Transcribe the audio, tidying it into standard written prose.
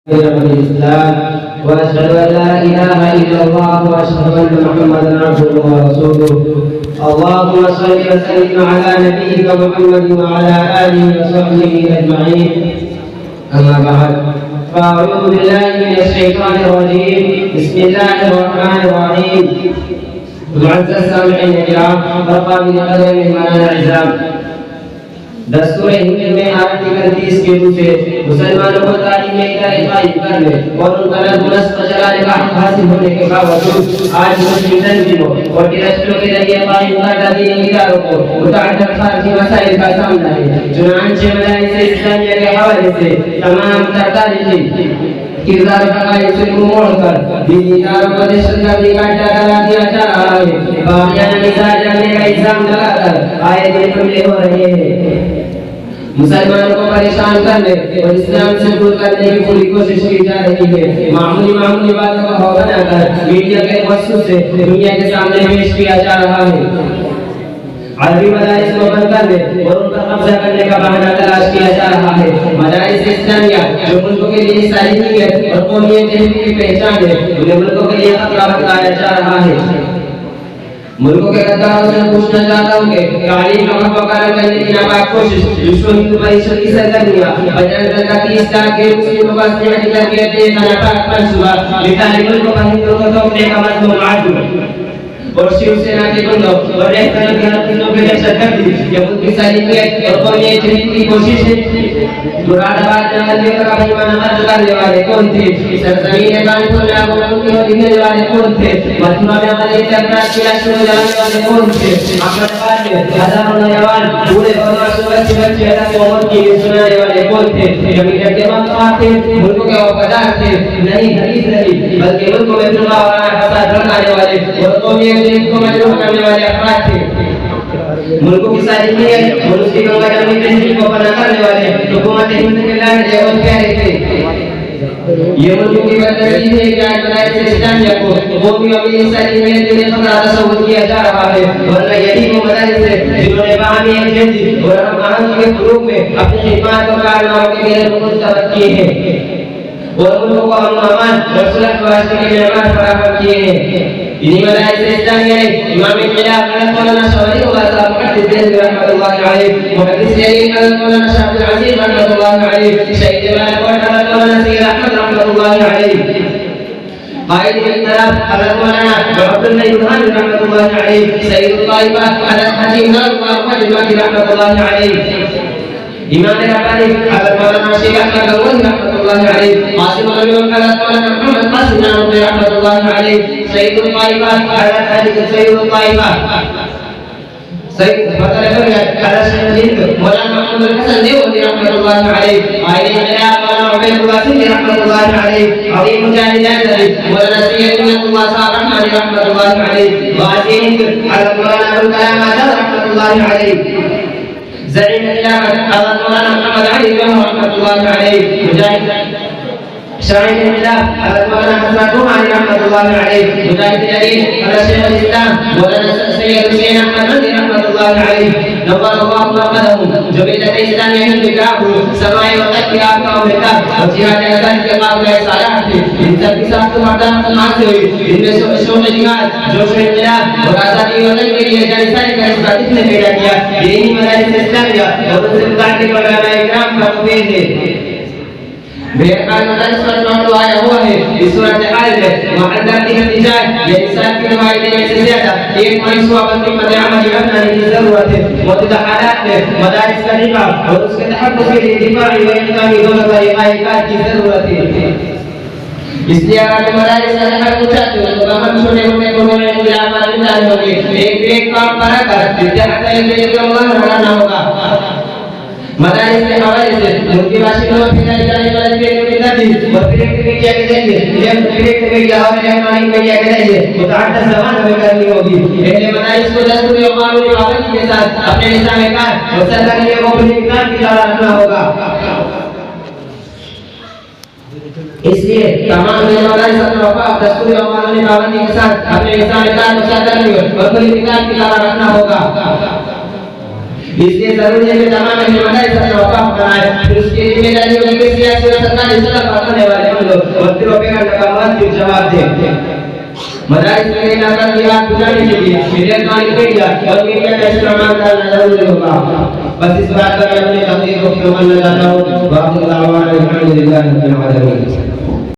الإسلام وأشهد أن لا إله إلا الله وأشهد أن محمدا عبده ورسوله. اللهم صل وسلم على نبيك محمد وعلى آله وصحبه أجمعين. أما بعد فأعوذ بالله من الشيطان الرجيم. بسم الله الرحمن الرحيم. معزز السامعين الكرام وقابل قدر مهمان العزام، دستور ہند میں آرٹیکل 30 کے روپ سے مسلمانوں کو تعلیم میں قائم کرنے اور ان کا نظم چلانے کا حق حاصل ہونے کے باوجود آج مسلم تنظیموں اور ٹرسٹوں کے ذریعے قائم کردہ دینی اداروں کو متعدد خارجی مسائل کا سامنا ہے۔ چنانچہ مدارس اسلامیہ کے حوالے سے تمام تر تاریخی کردار حقائق سے موڑ کر دینی اداروں کو دہشت گردی کا ڈرا دیا جا رہا ہے۔ باغیانہ مزاج رکھنے کا الزام لگا کر آئے دن حملے ہو رہے ہیں۔ مسلمانوں کو پریشان کرنے اور اسلام سے دور کرنے کی پوری کوشش کی جا رہی ہے۔ معمولی باتوں کو ہو بنا کر میڈیا کے وسیلے سے دنیا کے سامنے پیش کیا جا رہا ہے۔ عربی مدارس کو بند کرنے اور ان پر قبضہ کرنے کا بہانہ تلاش کیا جا رہا ہے۔ مدارس اسلامیہ جو ملکوں کے لیے سالمیت اور قومیت کی پہچان ہے، انہیں ملکوں کے لیے خطرہ بتایا جا رہا ہے۔ ملکوں کے غداروں سے پوچھنا چاہتا ہوں کہ تعلیم کا مقابلہ کرنے کی ناپاک کوشش وشو ہندو پریشد کی سرگرمیاں بجرنگ دل کا 30 سال کے مسلموں کو اسلحہ کر کے دے کا ناپاک منصوبہ مثالی ملکوں پر ہندوؤں کو توڑنے کا مضمون عدم اور شیو سینا کے گنڈوں اور رہبروں کے ہتھیاروں کی دہشت گردی یہ ملک کی سالمیت اور قومیت کی کوشش ہے۔ مراد آباد جنگل کا بھیمانہ مرد کرنے والے کون تھے؟ سرزمین کانپور میں آگ ان کی ہونے والے کون تھے؟ متھرا میں عملی افراد کی لاشوں میں جلانے والے کون تھے؟ احمد آباد میں ہزاروں نوجوان بوڑھے اور معصوم بچے اللہ کی امت کی سنانے والے کون تھے؟ جمہوریت کے مقامات تھے، ملکوں کے وفادار تھے، نہیں حریف نہیں بلکہ ملکوں میں فتنہ اور فساد بھڑکانے والے اور قومیت کو مجروح کرنے والے افراد تھے۔ ملکوں کی سالمیت اور اس کی گنگا جمنی تہذیب کو پناہ کرنے والے حکومت ہند کے لاڈلے اور پیارے تھے۔ یہ ملکوں کی بدنصیبی ہے کہ آج مدارس اسلامیہ کو قومی اور ملی سالمیت میں خطرہ تصور کیا جا رہا ہے، ورنہ یہی وہ مدارس ہیں جنہوں نے باہمی یکجہتی اور ہم آہنگی کے فروغ میں اپنی خدمات اور کارناموں کے لیے مسترد کیے ہیں اور ملکوں کو امن و امان اور صلح و بحث کے معیار فراہم کیے ہیں۔ انہی مدارس اسلامیہ نے امام خلاف حضرت مولانا شاہ ولی اللہ صاحب محدث دہلوی رحمۃ اللہ علیہ، محدث علی حضرت مولانا شاہ عبد العزیز رحمۃ اللہ علیہ، شہید مالک اور حضرت مولانا سید احمد رحمۃ اللہ علیہ، قائد انقلاب حضرت مولانا عبد المجید خان رحمۃ اللہ علیہ، سید الطائفہ حضرت حکیم اللہ رحمۃ اللہ علیہ، امام ربانی حضرت مولانا شیخ احمد گنگوہی رحمۃ اللہ علیہ، قاسم العلوم حضرت مولانا محمد قاسم نانوتوی رحمۃ اللہ علیہ، سید الطائفہ حضرت حضرت سید الطائفہ سید فتح حضرت شیخ مولانا محمد الحسن دیوبندی رحمۃ اللہ علیہ، قائد انقلاب مولانا عبید اللہ سندھی رحمۃ اللہ علیہ، عظیم مجاہد ازہری مولانا سید منت اللہ صاحب رحمانی رحمۃ اللہ علیہ، غازی ہند حضرت مولانا ابوالکلام آزاد رحمۃ اللہ علیہ، زعیم الخلافة حضرت مولانا محمد علي رحمة الله عليه، مجاهد شرعي الخلاف حضرت مولانا حسن الروحاني رحمة الله عليه، مجاهد الجليل حضرت شيخ الإسلام مولانا سيد حسين أحمد مدني رحمة الله عليه، نور الله مرقدهم جميلة إسلامية الفكرة سماعي وقت آفة ومكة وجهاد أسان کے قابل صالح تھے۔ ان سب کی ساخت مردان سماعت ہوئی، ان میں شوق جہاد جوش انقلاب اور آزادی وطن کے لیے جانسانی کا اس نے پیدا کیا۔ یہی مدارس اسلامیہ اور ان سے متعلق علماء اکرام کا مفید ہے۔ بہرحال مدارس پر جو آیا ہوا ہے اس صورتحال میں محدث احتجاج یا انسان کی نمائندگی میں سے زیادہ ایک منصوبہ بندی پر عملی بنانے کی ضرورت ہے۔ موجودہ حالات میں مدارس کا نظام اور اس کے تحفظ کے لیے دفاعی و انتظامی دونوں طریقۂ کار کی ضرورت ہے۔ اس لیے اگر مدارس کا حل کو چاہتے ہو تو ہم چھوٹے موٹے قوموں میں انقلاب والے ہوں گے، ایک کام کرا کر اتحاد کا بنانا ہوگا۔ مدارس کے حوالے سے ملکی باشندوں میں پھیلائی جانے والی فیک نیوز اور پرنٹ میڈیا کے ذریعے پرنٹ میڈیا اور الیکٹرانک میڈیا کے ذریعے متعدد زبانوں میں کرنی ہوگی۔ اہل مدارس کو دستوری اور قانونی پابندی کے ساتھ اپنے نظام کار اور سرکاری کو اپنے اقدام کی طرح رکھنا ہوگا۔ اس لیے تمام مدارس اپنے وفاق دستوری اور قانونی پابندی کے ساتھ اپنے نظام کار کو سرکاری اور اپنے اقدام کی طرح رکھنا ہوگا۔ اس لیے ضروری ہے کہ تمام مدارس سے وقف کرائیں، پھر اس کی ذمہ داریوں کی سیاسی اور سرکاری سطح پر کرنے والے ہم لوگ وقتوں پہ کا جواب دیں۔ مدارس میں انعقاد کی رات گزارنے کے لیے الیکٹرانک میڈیا اور میڈیا کا استعمال کرنا ضروری ہوگا۔ بس اس بات پر میں اپنی تقریر کو مکمل کرتا ہوں۔ واخر دعوانا الحمد للہ رب العالمین۔